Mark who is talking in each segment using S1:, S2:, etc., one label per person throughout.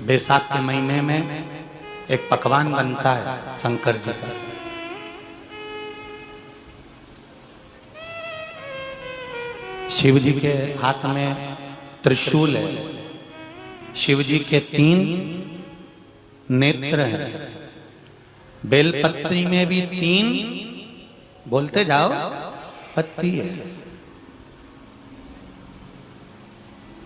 S1: बैसाख के महीने में एक पकवान बनता है शंकर जी का। शिव जी के हाथ में त्रिशूल है, शिव जी के 3 नेत्र हैं, बेलपत्री में भी 3 बोलते जाओ पत्ती है।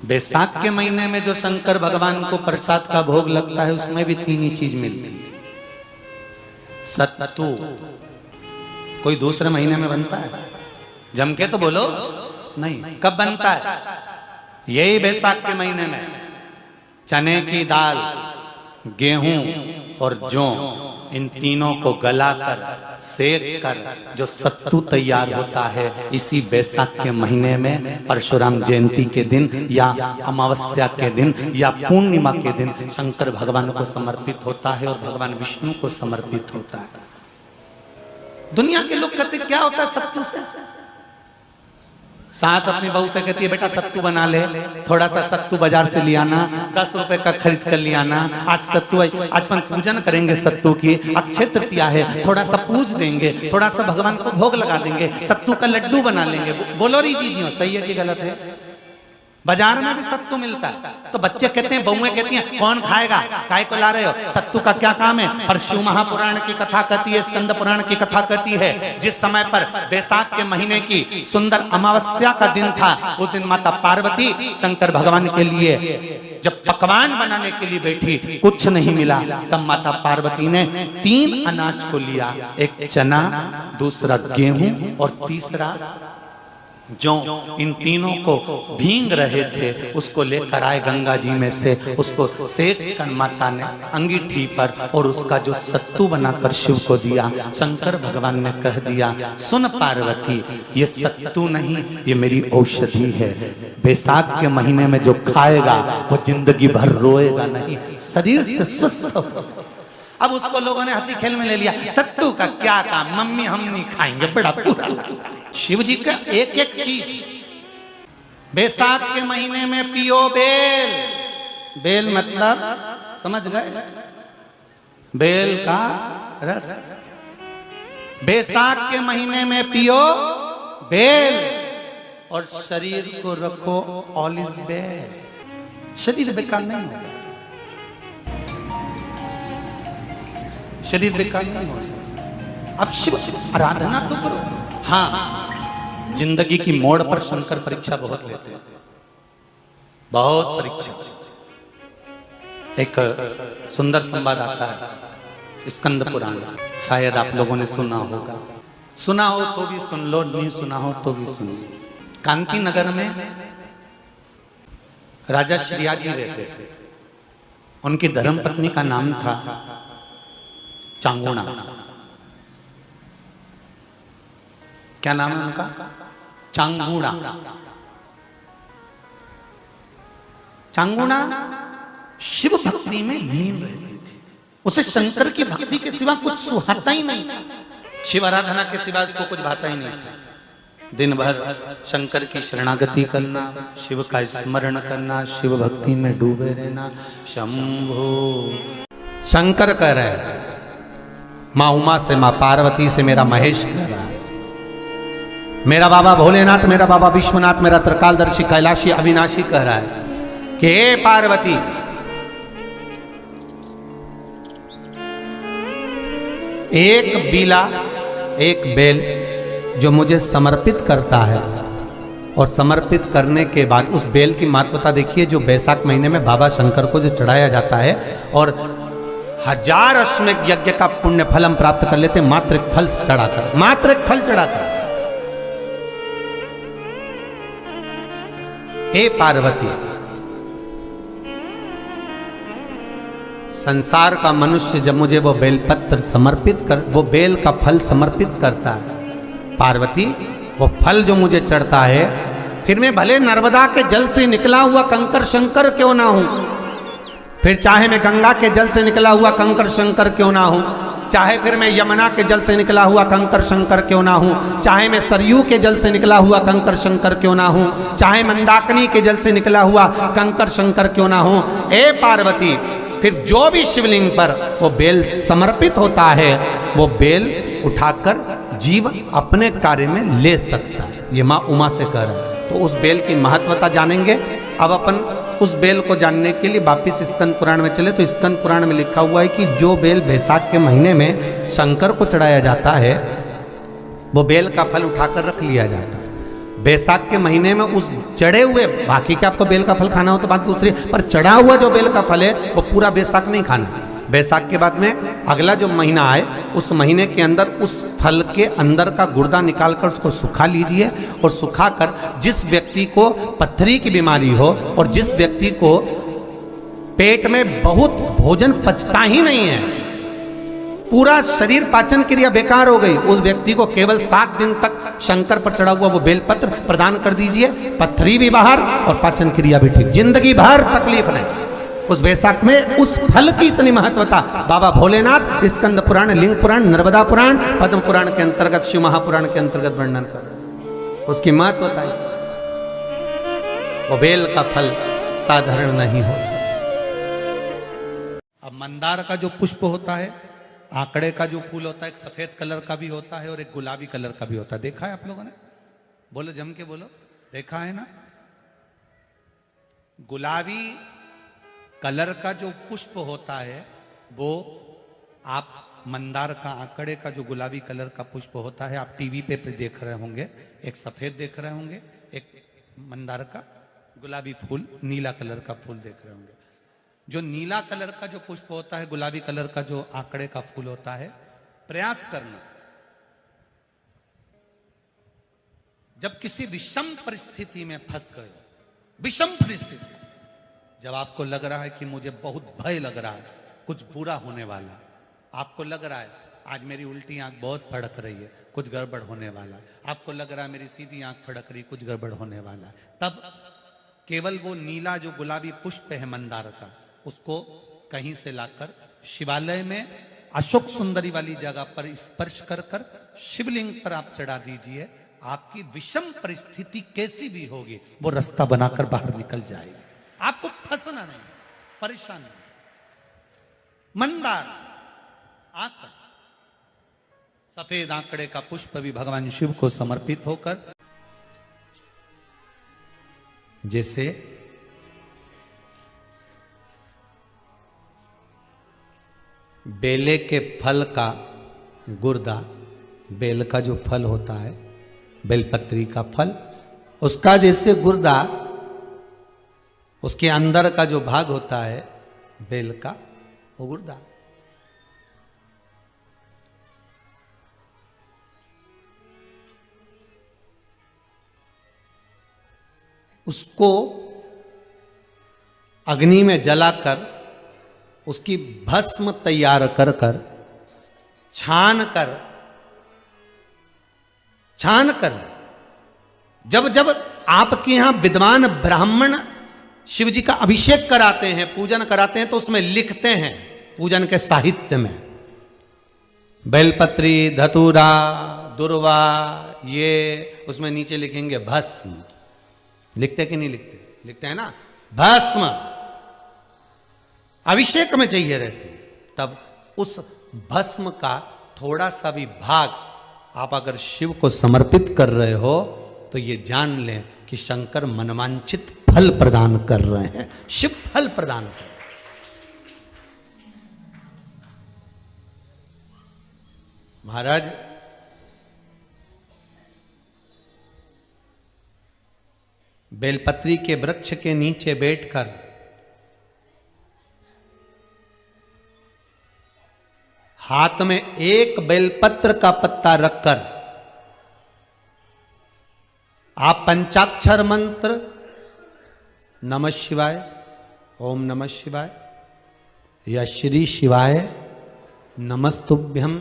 S1: बैसाख के महीने में जो शंकर भगवान को प्रसाद का भोग लगता है उसमें भी 3 ही चीज मिलती है। सत्तू कोई दूसरे महीने में बनता है? जम के तो बोलो नहीं। कब बनता है? यही बैसाख के महीने में। चने की दाल, गेहूं और जौ, इन तीनों को गलाकर सेक कर जो सत्तू तैयार होता है, इसी बैसाख के महीने में परशुराम जयंती के दिन या अमावस्या के दिन या पूर्णिमा के दिन शंकर भगवान को समर्पित होता है और भगवान विष्णु को समर्पित होता है। दुनिया के लोग कहते क्या होता है सत्तू से? सास अपनी बहू से कहती है बेटा सत्तू बना ले, थोड़ा सा सत्तू बाजार से ले आना, 10 रुपए का खरीद कर ले आना। आज सत्तू, आज अपन पूजन करेंगे सत्तू की, अक्षय तृतीया है, थोड़ा सा पूज देंगे, थोड़ा सा भगवान को भोग लगा देंगे, सत्तू का लड्डू बना लेंगे। बोलो री जी सही है कि गलत है? बाजार में भी सत्तू मिलता है तो बच्चे कहते हैं, बहुएं कहती हैं कौन खाएगा, काय को ला रहे हो? सत्तू का क्या काम है? पर शिव महापुराण की कथा कहती है, स्कंद पुराण की कथा कहती है, जिस समय पर बैसाख के महीने की सुंदर अमावस्या का दिन था, उस दिन माता पार्वती शंकर भगवान के लिए जब पकवान बनाने के लिए बैठी, कुछ नहीं मिला, तब माता पार्वती ने 3 अनाज को लिया, एक चना, दूसरा गेहूं और तीसरा जो। इन तीनों को भींग रहे थे उसको लेकर आए गंगा जी में से, उसको सेक कर माता ने अंगीठी पर और उसका जो सत्तू बनाकर शिव को दिया। शंकर भगवान ने कह दिया, सुन पार्वती, ये सत्तू नहीं, ये मेरी औषधि है। बैसाख के महीने में जो खाएगा वो जिंदगी भर रोएगा नहीं, शरीर से स्वस्थ हो। अब उसको लोगों ने हंसी खेल में ले लिया, सत्तू का क्या काम, मम्मी हम नहीं खाएंगे, बड़ा पूरा। शिव जी का एक एक चीज बैसाख के महीने में पियो बेल। बेल मतलब समझ गए? बेल का रस। बैसाख के महीने में पियो बेल और शरीर को रखो ऑलिव बेल। शरीर बेकार नहीं होगा, शरीर बेकार नहीं हो सकता। अब शिव आराधना तो करो। हाँ, जिंदगी की मोड़ पर शंकर परीक्षा बहुत लेते हैं, बहुत परीक्षा। एक सुंदर संवाद आता है स्कंद पुराण, शायद आप लोगों ने सुना होगा, सुना हो तो भी सुन लो, नहीं सुना हो तो भी सुन लो। कांति नगर में राजा श्रीयाजी रहते थे। उनकी धर्मपत्नी का नाम था चांगुणा। क्या नाम है उनका? चांगुणा। चांगुणा शिव भक्ति में लीन रहती थी। उसे शंकर की भक्ति के सिवा कुछ सुहाता ही नहीं था, शिव आराधना के सिवा उसको कुछ भाता ही नहीं था। दिन भर शंकर की शरणागति करना, शिव का स्मरण करना, शिव भक्ति में डूबे रहना। शंभो शंकर कह रहे, माँ उमा से, माँ पार्वती से मेरा महेश कह रहा है, मेरा बाबा भोलेनाथ, मेरा बाबा विश्वनाथ, मेरा त्रिकालदर्शी कैलाशी अविनाशी कह रहा है कि हे पार्वती, एक बीला, एक बेल जो मुझे समर्पित करता है, और समर्पित करने के बाद उस बेल की महत्वता देखिए, जो बैसाख महीने में बाबा शंकर को जो चढ़ाया जाता है, और 1000 अश्वमेध यज्ञ का पुण्य फल हम प्राप्त कर लेते, मात्र एक फल चढ़ाकर, मात्र एक फल चढ़ाकर। हे पार्वती, संसार का मनुष्य जब मुझे वो बेलपत्र समर्पित कर, वो बेल का फल समर्पित करता है, पार्वती वो फल जो मुझे चढ़ता है, फिर मैं भले नर्मदा के जल से निकला हुआ कंकर शंकर क्यों ना हूं, फिर चाहे मैं गंगा के जल से निकला हुआ कंकर शंकर क्यों ना हूं, चाहे फिर मैं यमुना के जल से निकला हुआ कंकर शंकर क्यों ना हूं, चाहे मैं सरयू के जल से निकला हुआ कंकर शंकर क्यों ना हूं, चाहे मंदाकिनी के जल से निकला हुआ कंकर शंकर क्यों ना हूं। ए पार्वती, फिर जो भी शिवलिंग पर वो बेल समर्पित होता है वो बेल उठाकर जीव अपने कार्य में ले सकता है। ये माँ उमा से कह रहा है। तो उस बेल की महत्वता जानेंगे। अब अपन उस बेल को जानने के लिए वापिस स्कंद पुराण में चले तो स्कंद पुराण में लिखा हुआ है कि जो बेल बैसाख के महीने में शंकर को चढ़ाया जाता है वो बेल का फल उठाकर रख लिया जाता है। बैसाख के महीने में उस चढ़े हुए, बाकी के आपको बेल का फल खाना हो तो बात दूसरी, पर चढ़ा हुआ जो बेल का फल है वो पूरा बैसाख नहीं खाना। बैसाख के बाद में अगला जो महीना आए उस महीने के अंदर उस फल के अंदर का गुर्दा निकालकर उसको सुखा लीजिए और सुखाकर जिस व्यक्ति को पथरी की बीमारी हो और जिस व्यक्ति को पेट में बहुत भोजन पचता ही नहीं है, पूरा शरीर पाचन क्रिया बेकार हो गई, उस व्यक्ति को केवल 7 दिन तक शंकर पर चढ़ा हुआ वो बेलपत्र प्रदान कर दीजिए। पथरी भी बाहर और पाचन क्रिया भी ठीक, जिंदगी भर तकलीफ नहीं। उस बैसाख में उस फल की इतनी महत्वता बाबा भोलेनाथ स्कंद पुराण, लिंग पुराण, नर्मदा पुराण, पद्म पुराण के अंतर्गत, शिव महापुराण के अंतर्गत वर्णन कर उसकी महत्वता है। वो बेल का फल साधारण नहीं हो सकता। अब मंदार का जो पुष्प होता है, आंकड़े का जो फूल होता है, एक सफेद कलर का भी होता है और एक गुलाबी कलर का भी होता है। देखा है आप लोगों ने? बोलो, जम के बोलो, देखा है ना? गुलाबी कलर का जो पुष्प होता है वो आप मंदार का, आंकड़े का जो गुलाबी कलर का पुष्प होता है आप टीवी पे देख रहे होंगे। एक सफेद देख रहे होंगे, एक मंदार का गुलाबी फूल, नीला कलर का फूल देख रहे होंगे। जो नीला कलर का जो पुष्प होता है, गुलाबी कलर का जो आंकड़े का फूल होता है, प्रयास करना जब किसी विषम परिस्थिति में फंस गए, विषम परिस्थिति, जब आपको लग रहा है कि मुझे बहुत भय लग रहा है, कुछ बुरा होने वाला, आपको लग रहा है आज मेरी उल्टी आंख बहुत फड़क रही है, कुछ गड़बड़ होने वाला, आपको लग रहा है मेरी सीधी आंख फड़क रही, कुछ गड़बड़ होने वाला, तब केवल वो नीला जो गुलाबी पुष्प है मंदार का, उसको कहीं से लाकर शिवालय में अशोक सुंदरी वाली जगह पर स्पर्श कर कर शिवलिंग पर आप चढ़ा दीजिए। आपकी विषम परिस्थिति कैसी भी होगी वो रास्ता बनाकर बाहर निकल जाएगी। आपको फंसना नहीं, परेशान नहीं। मंदार आंकड़ा, सफेद आंकड़े का पुष्प भी भगवान शिव को समर्पित होकर, जैसे बेले के फल का गुर्दा, बेल का जो फल होता है, बेलपत्री का फल, उसका जैसे गुर्दा, उसके अंदर का जो भाग होता है बेल का, वो गुर्दा, उसको अग्नि में जलाकर उसकी भस्म तैयार कर कर छान कर जब जब आपके यहां विद्वान ब्राह्मण शिव जी का अभिषेक कराते हैं, पूजन कराते हैं, तो उसमें लिखते हैं पूजन के साहित्य में बेलपत्री, धतूरा, दुर्वा, ये उसमें नीचे लिखेंगे भस्म। लिखते कि नहीं लिखते? लिखते हैं ना, भस्म अभिषेक में चाहिए रहती है। तब उस भस्म का थोड़ा सा भी भाग आप अगर शिव को समर्पित कर रहे हो तो ये जान लें कि शंकर मनवांछित फल प्रदान कर रहे हैं, शिव फल प्रदान कर रहे हैं। महाराज बेलपत्री के वृक्ष के नीचे बैठकर हाथ में एक बेलपत्र का पत्ता रखकर आप पंचाक्षर मंत्र नमः शिवाय, ओम नमः शिवाय या श्री शिवाय नमस्तुभ्यम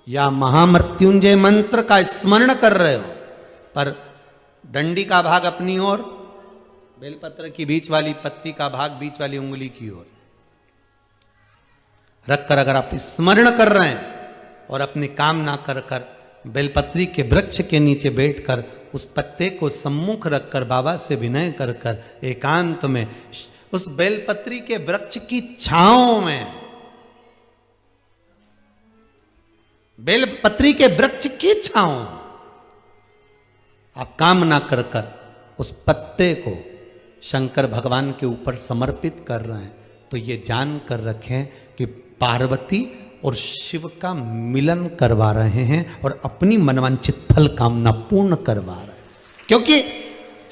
S1: या महामृत्युंजय मंत्र का स्मरण कर रहे हो, पर डंडी का भाग अपनी ओर, बेलपत्र की बीच वाली पत्ती का भाग बीच वाली उंगली की ओर रखकर अगर आप स्मरण कर रहे हैं और अपनी काम ना कर कर बेलपत्री के वृक्ष के नीचे बैठकर उस पत्ते को सम्मुख रखकर बाबा से विनय कर कर एकांत में उस बेलपत्री के वृक्ष की छांव में, बेलपत्री के वृक्ष की छांव आप कामना कर कर उस पत्ते को शंकर भगवान के ऊपर समर्पित कर रहे हैं, तो ये जान कर रखें कि पार्वती और शिव का मिलन करवा रहे हैं और अपनी मनवांछित फल कामना पूर्ण करवा रहे हैं। क्योंकि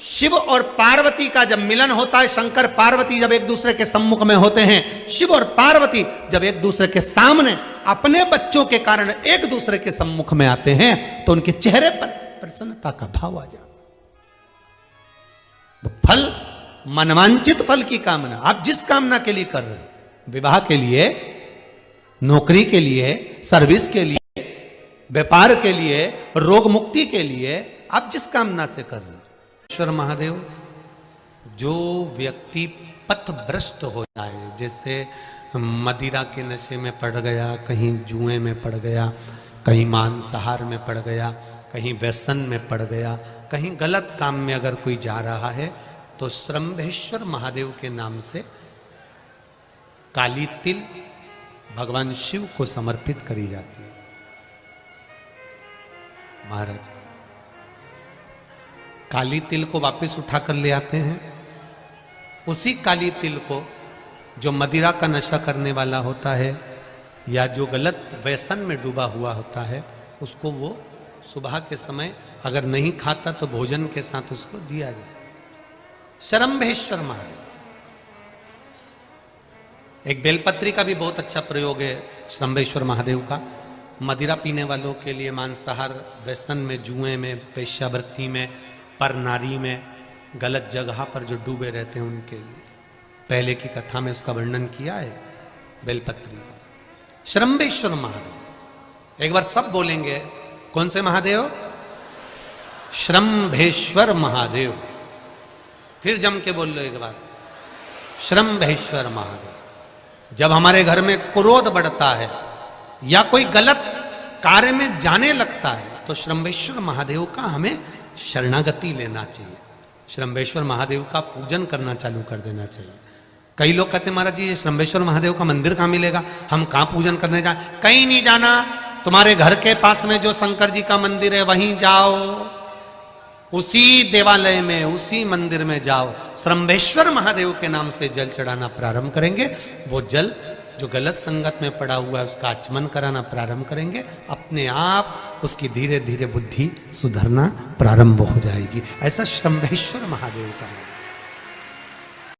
S1: शिव और पार्वती का जब मिलन होता है, शंकर पार्वती जब एक दूसरे के सम्मुख में होते हैं, शिव और पार्वती जब एक दूसरे के सामने अपने बच्चों के कारण एक दूसरे के सम्मुख में आते हैं, तो उनके चेहरे पर प्रसन्नता का भाव आ जाता। फल, मनवांचित फल की कामना, आप जिस कामना के लिए कर रहे हो, विवाह के लिए, नौकरी के लिए, सर्विस के लिए, व्यापार के लिए, रोग मुक्ति के लिए, आप जिस कामना से कर रहे हो, ईश्वर महादेव, जो व्यक्ति पथभ्रष्ट हो जाए, जैसे मदिरा के नशे में पड़ गया, कहीं जुए में पड़ गया, कहीं मांसाहार में पड़ गया, कहीं व्यसन में पड़ गया, कहीं गलत काम में अगर कोई जा रहा है, तो श्रंभेश्वर महादेव के नाम से काली तिल भगवान शिव को समर्पित करी जाती है। महाराज काली तिल को वापस उठा कर ले आते हैं, उसी काली तिल को जो मदिरा का नशा करने वाला होता है या जो गलत व्यसन में डूबा हुआ होता है, उसको वो सुबह के समय अगर नहीं खाता तो भोजन के साथ उसको दिया जाए। श्रंभेश्वर महादेव, एक बेलपत्री का भी बहुत अच्छा प्रयोग है श्रंभेश्वर महादेव का, मदिरा पीने वालों के लिए, मांसाहार, व्यसन में, जुए में, वेश्यावृत्ति में, पर नारी में, गलत जगह पर जो डूबे रहते हैं उनके लिए। पहले की कथा में उसका वर्णन किया है बेलपत्री का। श्रंभेश्वर महादेव, एक बार सब बोलेंगे, कौन से महादेव? श्रंभेश्वर महादेव। फिर जम के बोल लो एक बार, श्रंभेश्वर महादेव। जब हमारे घर में क्रोध बढ़ता है या कोई गलत कार्य में जाने लगता है, तो श्रंभेश्वर महादेव का हमें शरणागति लेना चाहिए, श्रंभेश्वर महादेव का पूजन करना चालू कर देना चाहिए। कई लोग कहते हैं महाराज जी ये श्रंभेश्वर महादेव का मंदिर कहाँ मिलेगा, हम कहाँ पूजन करने जाए? कहीं नहीं जाना, तुम्हारे घर के पास में जो शंकर जी का मंदिर है वहीं जाओ, उसी देवालय में, उसी मंदिर में जाओ, श्रंभेश्वर महादेव के नाम से जल चढ़ाना प्रारंभ करेंगे। वो जल जो गलत संगत में पड़ा हुआ है उसका आचमन कराना प्रारंभ करेंगे, अपने आप उसकी धीरे धीरे बुद्धि सुधरना प्रारंभ हो जाएगी। ऐसा श्रंभेश्वर महादेव का है।